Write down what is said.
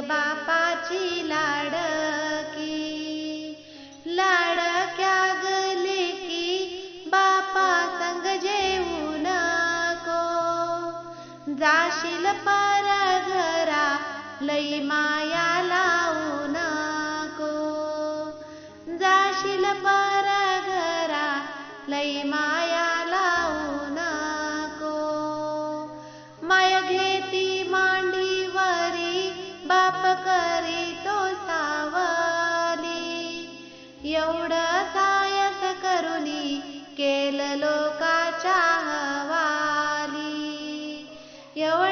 बापाची लाडकी, लाडक्या गले की बापा संग जेवू नको, जाशील पर घरा लई माया लावू नको, जाशील पर घरा लई माया लावू नको. माय घेती मांडीवरी बाप करीतो सावली, एवढं सायस करुनी केलं लोकाच्या हवाली, एवढं